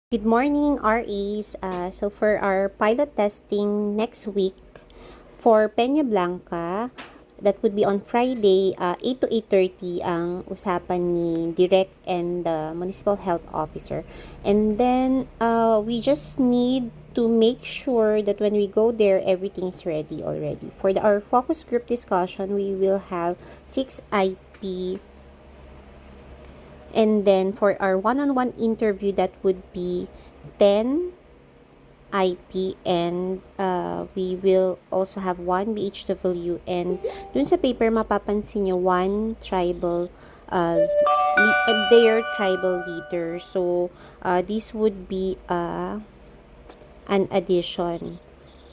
Good morning, RAs. So for our pilot testing next week for Peña Blanca, that would be on Friday, 8 to 8:30 ang usapan ni Direct and the Municipal Health Officer. And then we just need to make sure that when we go there, everything is ready already. For our focus group discussion, we will have 6 IP. And then for our one-on-one interview, that would be 10 IP, and we will also have one BHW, and dun sa paper mapapansin nyo one tribal their tribal leader. So this would be an addition.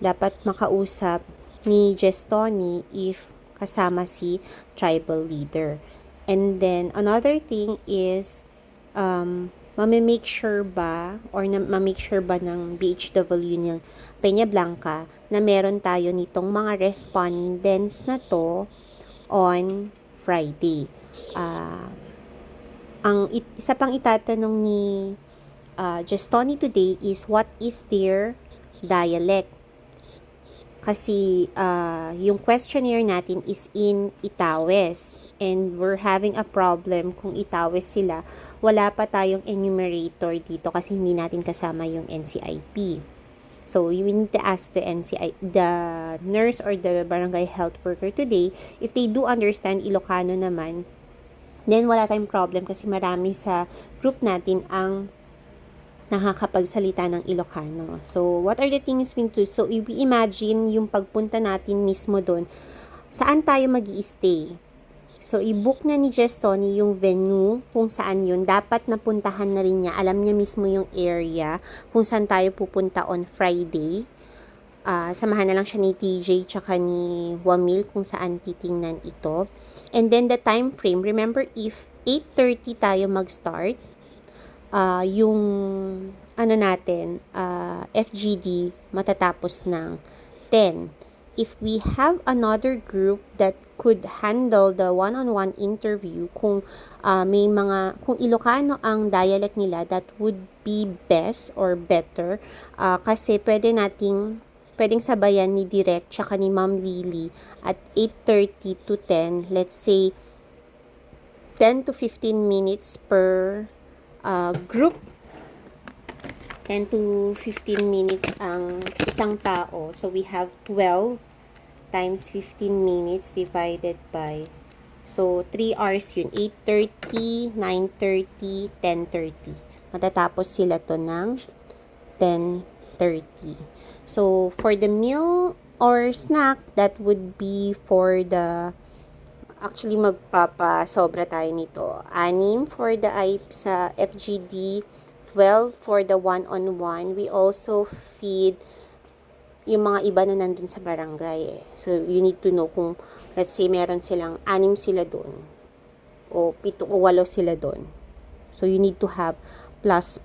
Dapat makausap ni Gestoni if kasama si tribal leader. And then another thing is mamimake sure ba or mamake sure ba ng BHW ng Peña Blanca na meron tayo nitong mga respondents na to on Friday. Ang isa pang itatanong ni Gestoni today is what is their dialect. Kasi yung questionnaire natin is in Itawes, and we're having a problem kung Itawes sila. Wala pa tayong enumerator dito kasi hindi natin kasama yung NCIP. So we need to ask the nurse or the barangay health worker today if they do understand Ilocano naman. Then wala tayong problem kasi marami sa group natin ang nakakapagsalita ng Ilocano. So, what are the things we do? So, if we imagine yung pagpunta natin mismo doon, saan tayo mag-i-stay? So, i-book na ni Gestoni yung venue kung saan yun. Dapat napuntahan na rin niya. Alam niya mismo yung area kung saan tayo pupunta on Friday. Samahan na lang siya ni TJ tsaka ni Wamil kung saan titingnan ito. And then the time frame, remember if 8:30 tayo mag-start, yung natin, FGD matatapos ng 10. If we have another group that could handle the one-on-one interview, kung kung Ilocano ang dialect nila, that would be best or better, kasi pwedeng sabayan ni Direct tsaka ni Ma'am Lily at 8:30 to 10, let's say 10 to 15 minutes per group. 10 to 15 minutes ang isang tao. So, we have 12 times 15 minutes divided by, so 3 hours yun. 8:30, 9:30, 10:30. Matatapos sila to ng 10:30. So, for the meal or snack, that would be for the, actually magpapasobra tayo nito. 6 for the sa FGD, 12 for the one-on-one. We also feed yung mga iba na nandun sa barangay. So, you need to know kung, let's say, meron silang 6 sila doon, o 7 o 8 sila doon. So, you need to have plus.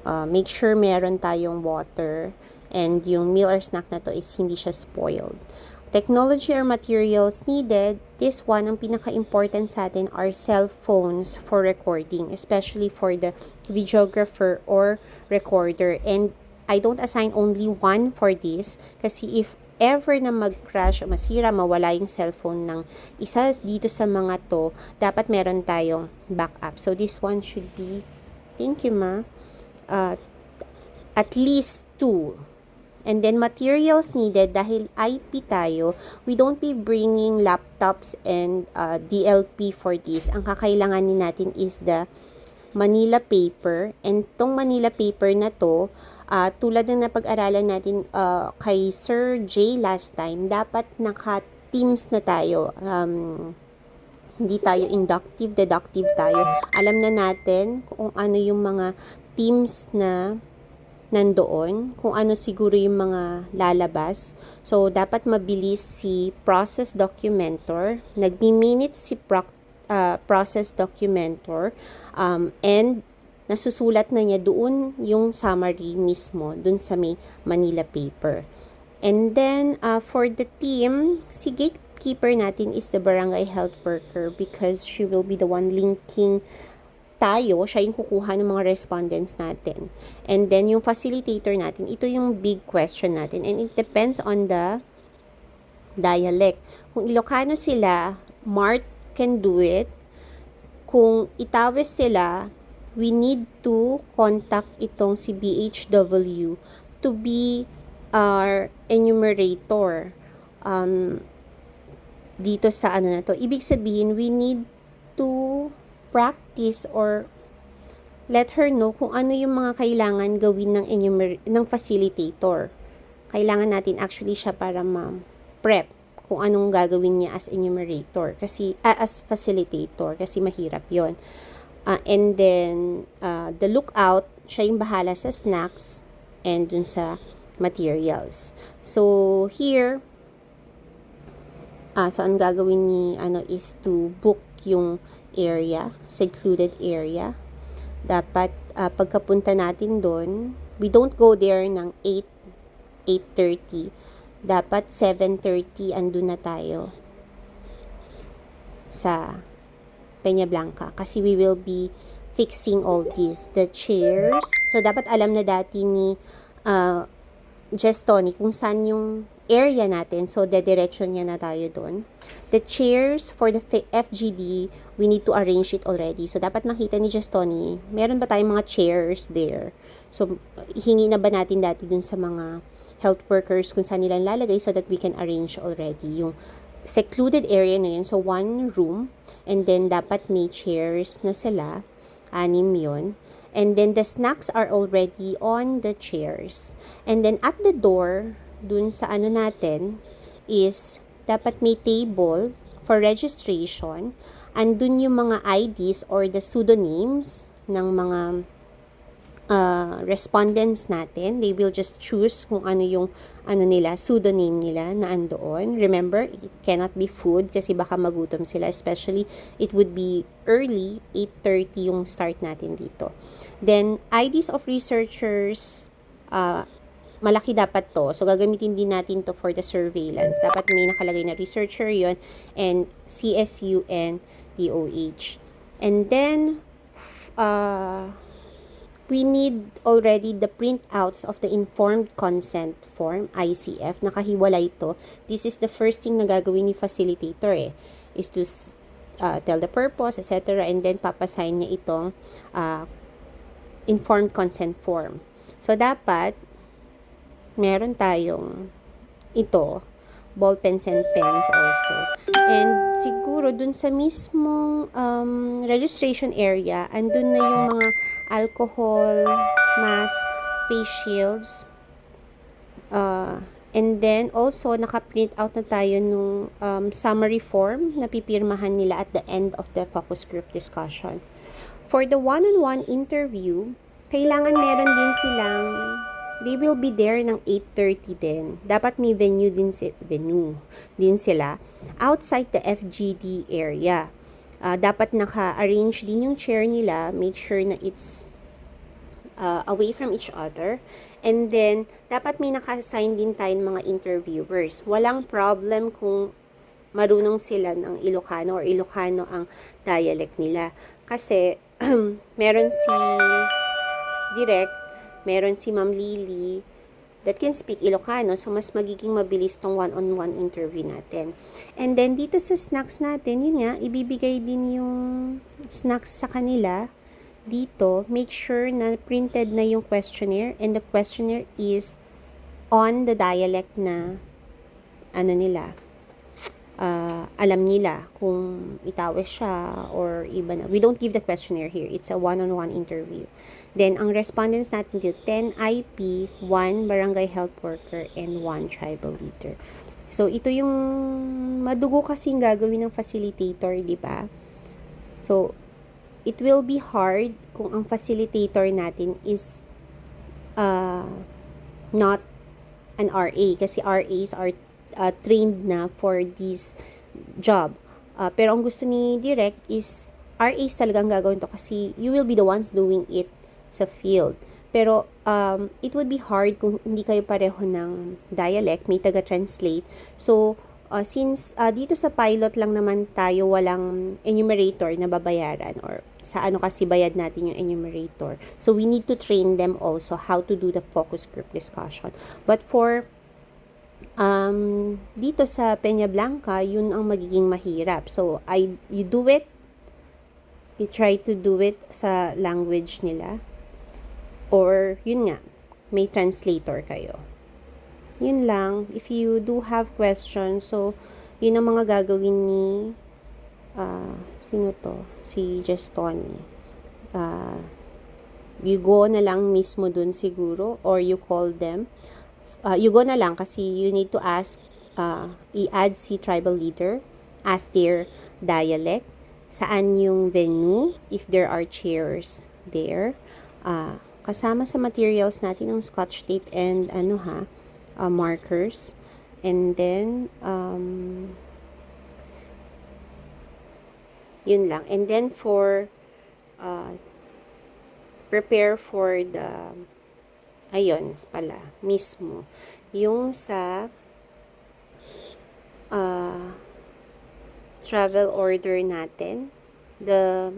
Make sure meron tayong water, and yung meal or snack na to is hindi siya spoiled. Technology or materials needed, this one, ang pinaka-important sa atin are cell phones for recording, especially for the videographer or recorder. And I don't assign only one for this, kasi if ever na mag-crash o masira, mawala yung cellphone ng isa dito sa mga to, dapat meron tayong backup. So this one should be, thank you ma, at least 2. And then materials needed, dahil IP tayo, we don't be bringing laptops and DLP for this. Ang kakailanganin natin is the Manila paper. And tong Manila paper na to, tulad ng napag-aralan natin kay Sir J last time, dapat naka-teams na tayo. Hindi tayo inductive, deductive tayo. Alam na natin kung ano yung mga teams na nandoon, kung ano siguro yung mga lalabas. So, dapat mabilis si process documentor. Nagmi-minutes si process documentor, and nasusulat na niya doon yung summary mismo, doon sa may Manila paper. And then, for the team, si gatekeeper natin is the barangay health worker, because she will be the one linking tayo, siya yung kukuha ng mga respondents natin. And then, yung facilitator natin, ito yung big question natin. And it depends on the dialect. Kung Ilocano sila, Mart can do it. Kung Itawes sila, we need to contact itong si BHW to be our enumerator. Dito sa ano na to. Ibig sabihin, we need to practice or let her know kung ano yung mga kailangan gawin ng facilitator. Kailangan natin actually siya para ma-prep kung anong gagawin niya as enumerator kasi as facilitator kasi mahirap 'yon. And then the lookout, siya yung bahala sa snacks and dun sa materials. So here so ang gagawin ni is to book yung area, secluded area. Dapat pagkapunta natin doon, we don't go there ng 8:30. Dapat 7:30 andun na tayo sa Peña Blanca kasi we will be fixing all this, the chairs. So dapat alam na dati ni Tony kung saan yung area natin. So, dediretso niya na tayo doon. The chairs for the FGD, we need to arrange it already. So, dapat makita ni Tony, meron ba tayong mga chairs there? So, hingi na ba natin dati dun sa mga health workers kung saan nila lalagay so that we can arrange already yung secluded area na yun. So, one room. And then, dapat may chairs na sila. 6 yun. And then, the snacks are already on the chairs. And then, at the door, dun sa natin, is, dapat may table for registration. Andun yung mga IDs or the pseudonyms ng mga respondents natin. They will just choose kung ano yung nila, pseudonym nila na andoon. Remember, it cannot be food kasi baka magutom sila. Especially, it would be early, 8:30 yung start natin dito. Then, IDs of researchers, malaki dapat to. So, gagamitin din natin to for the surveillance. Dapat may nakalagay na researcher yon and CSU and DOH. And then, we need already the printouts of the informed consent form, ICF. Nakahiwalay ito. This is the first thing na gagawin ni facilitator is to tell the purpose, etc. And then, papasign niya itong informed consent form. So, dapat, meron tayong ito, ball pens and pens also. And siguro dun sa mismong registration area, andun na yung mga alcohol, mask, face shields. And then also naka-print out na tayo nung summary form na pipirmahan nila at the end of the focus group discussion. For the one-on-one interview, kailangan meron din silang they will be there ng 8:30 din. Dapat may venue din sila outside the FGD area. Dapat naka-arrange din yung chair nila. Make sure na it's away from each other. And then, dapat may naka-assign din tayong mga interviewers. Walang problem kung marunong sila ng Ilocano or Ilocano ang dialect nila. Kasi, meron si Direct, meron si Ma'am Lily that can speak Ilocano, so mas magiging mabilis tong one-on-one interview natin. And then, dito sa snacks natin, yun nga, ibibigay din yung snacks sa kanila. Dito, make sure na printed na yung questionnaire and the questionnaire is on the dialect na nila. Alam nila kung Itawes siya or iba na. We don't give the questionnaire here. It's a one-on-one interview. Then, ang respondents natin dito, 10 IP, 1 barangay health worker, and 1 tribal leader. So, ito yung madugo kasing gagawin ng facilitator, di ba? So, it will be hard kung ang facilitator natin is not an RA. Kasi RAs are trained na for this job. Pero ang gusto ni Direct is RAs talagang gagawin to kasi you will be the ones doing it sa field. Pero it would be hard kung hindi kayo pareho ng dialect, may taga-translate. So, Since dito sa pilot lang naman tayo walang enumerator na babayaran or sa ano kasi bayad natin yung enumerator. So we need to train them also how to do the focus group discussion. But for dito sa Peña Blanca, yun ang magiging mahirap. So you do it, you try to do it sa language nila. Or yun nga, may translator kayo. Yun lang. If you do have questions, so, yun ang mga gagawin ni, sino to? Si Gestoni. You go na lang mismo dun siguro, or you call them. You go na lang kasi you need to ask, i-add si tribal leader, ask their dialect, saan yung venue, if there are chairs there. Kasama sa materials natin ang scotch tape and markers. And then, yun lang. And then for, prepare for the, ayun pala, mismo. Yung sa, travel order natin, the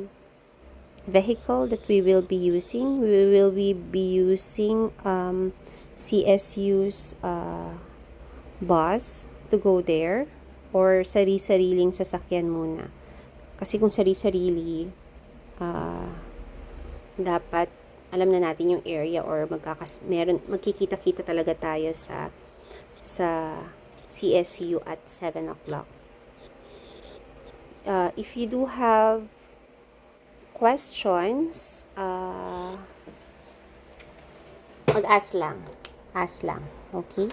vehicle that we will be using, using, CSU's bus to go there or sari-sariling sasakyan muna. Kasi kung sari-sarili, dapat alam na natin yung area or magkikita-kita talaga tayo sa CSU at 7 o'clock. If you do have questions, mag-ask lang. Ask lang. Okay?